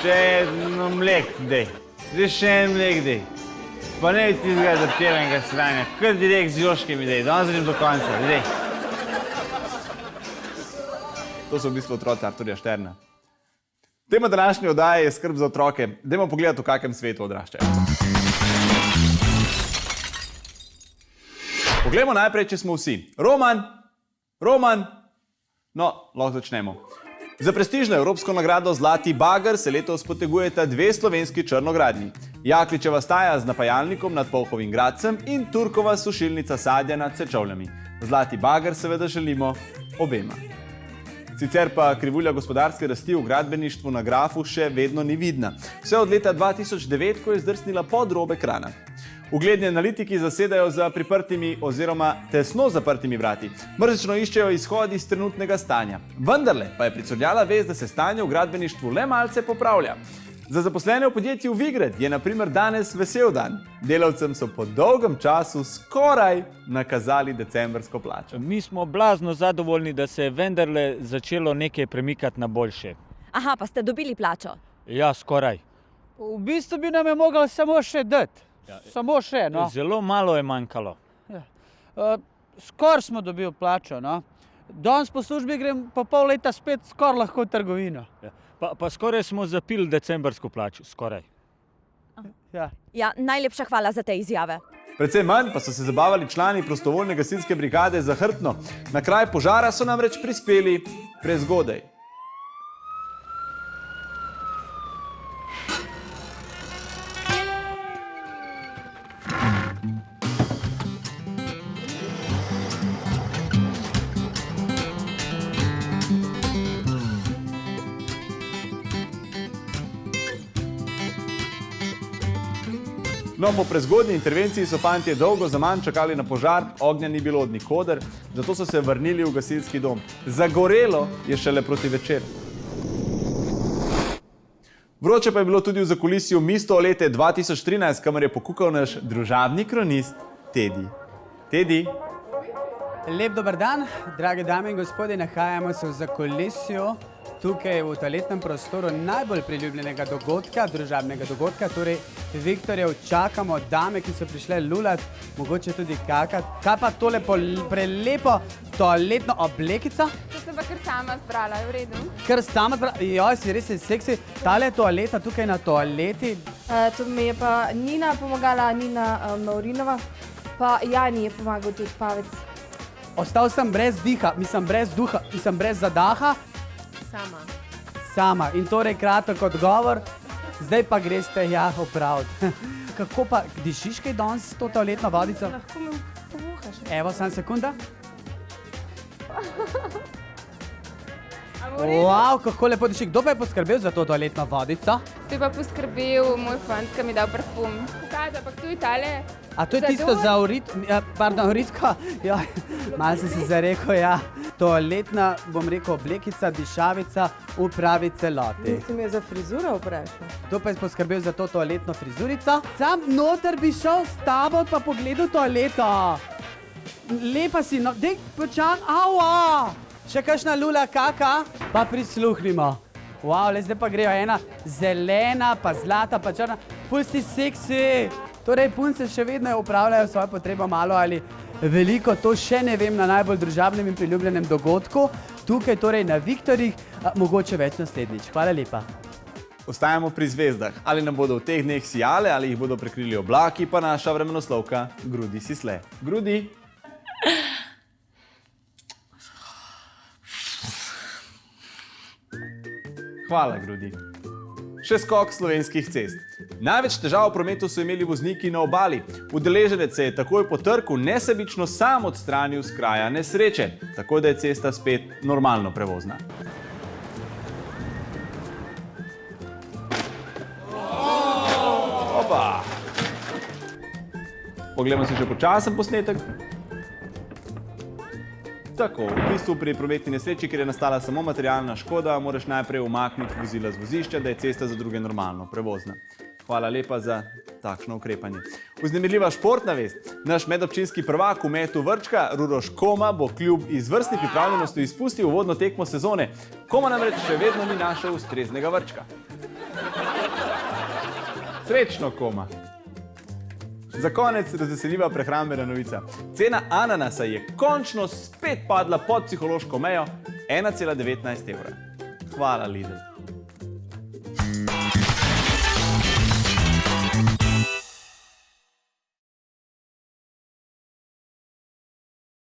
Še eno mlek, dej. Zdaj še en mlek, dej. Pa ne tistega zahtevenega sranja, kar direkt z joškami, dej. Danes začnem do konca, dej. To so v bistvu otroci Arturja Šterna. Tema današnje oddaje je skrb za otroke. Dajmo pogledati, v kakem svetu odraščajo. Poglejmo najprej, če smo vsi. Roman! No, lahko začnemo. Za prestižno evropsko nagrado Zlati bager se letos potegujeta dve slovenski črnogradnji. Jakličeva staja z napajalnikom nad Polhovim Gradcem in Turkova sušilnica sadja nad Sečovljami. Zlati bager seveda želimo obema. Sicer pa krivulja gospodarske rasti v gradbeništvu na grafu še vedno ni vidna. Vse od leta 2009, ko je zdrsnila pod rob ekrana. Ugledni analitiki zasedajo za priprtimi oziroma tesno zaprtimi vrati. Mrzično iščejo izhod iz trenutnega stanja. Vendarle pa je pricurljala vest, da se stanje v gradbeništvu le malce popravlja. Za zaposlene v podjetju Vigred je na primer danes vesel dan. Delavcem so po dolgem času skoraj nakazali decembrsko plačo. Mi smo blazno zadovoljni, da se je vendarle začelo nekaj premikati na boljše. Aha, pa ste dobili plačo? Ja, skoraj. V bistvu bi nam je mogel samo še dati. Samo še, no. Zelo malo je manjkalo. Skoraj smo dobili plačo, no. Danes po službi grem po pol leta spet skoraj lahko v trgovino. Pa skoraj smo zapili decembrsko plačo, skoraj. Ja, najlepša hvala za te izjave. Predvsem manj pa so se zabavali člani prostovoljne gasilske brigade Zahrbtno. Na kraj požara so namreč prispeli prezgodaj. No, po prezgodnji intervenciji so fantje dolgo zaman čakali na požar, ognja ni bilo od nikoder, zato so se vrnili v gasilski dom. Zagorelo je šele proti večeru. Vroče pa je bilo tudi v zakulisju Misto leta 2013, kamor je pokukal naš družabni kronist Tedi. Tedi. Lep dober dan, drage dame in gospodje, nahajamo se v zakulisju, tukaj v toaletnem prostoru najbolj priljubljenega dogodka, družabnega dogodka, torej Viktorjev čakamo dame, ki so prišle lulat, mogoče tudi kakat. Kaj pa tole prelepo toaletno oblekico? To sem pa kar sama zbrala, je v redu. Kar sama zbrala? Joj, si res seksi. Tale toaleta tukaj na toaleti. To mi je pa Nina pomagala, Nina Maurinova, pa Jani je pomagal tudi Pavec. Ostal sem brez diha, mislim brez duha, mislim brez zadaha. Sama. In torej kratek odgovor, zdaj pa greste opraviti. Kako pa, dišiš kaj danes s to toaletno vodico? Lahko me povohaš. Evo, samo sekunda. Wow, kako lepo diši. Kdo pa je poskrbel za to toaletno vodico? To je pa poskrbel moj fant, ki mi je dal parfum. Pokaža, pa tu je tale. A to je tisto za Ritko? Ja, malo sem se zarekel, ja. Toaletna, bom rekel, oblekica, dišavica v pravi celoti. Si me za frizuro vprašal? Kdo pa je poskrbel za to toaletno frizurico? Sam noter bi šel s tabo pa pogledal toaleto. Lepa si, no, dej, počak, aua! Še kakšna lula kaka? Pa prisluhnimo. Wow, le zdaj pa grejo ena zelena, pa zlata, pa črna. Ful si seksi. Torej, punce še vedno upravljajo svojo potrebo malo ali veliko, to še ne vem, na najbolj družabnem in priljubljenem dogodku. Tukaj torej na Viktorjih, mogoče več naslednjič. Hvala lepa. Ostajamo pri zvezdah. Ali nam bodo v teh dneh sijale, ali jih bodo prekrili oblaki, pa naša vremenoslovka Grudi Sisle. Grudi. Hvala, Grudi. Še skok slovenskih cest. Največ težav v prometu so imeli vozniki na obali. Udeleženec se je takoj po trku nesebično sam odstranil s kraja nesreče, tako da je cesta spet normalno prevozna. Opa! Poglejmo si še počasen posnetek. Tako, v bistvu pri prometni nesreči, kjer je nastala samo materialna škoda, moraš najprej umakniti vozila z vozišča, da je cesta za druge normalno prevozna. Hvala lepa za takšno ukrepanje. Vznemirljiva športna vest. Naš medobčinski prvak v metu vrčka, Uroš Koma, bo kljub izvrstni pripravljenosti izpustil uvodno tekmo sezone. Koma namreč še vedno ni našel ustreznega vrčka. Srečno, Koma. Za konec razveseljiva prehrambena novica. Cena ananasa je končno spet padla pod psihološko mejo 1,19 evra. Hvala, Lidl.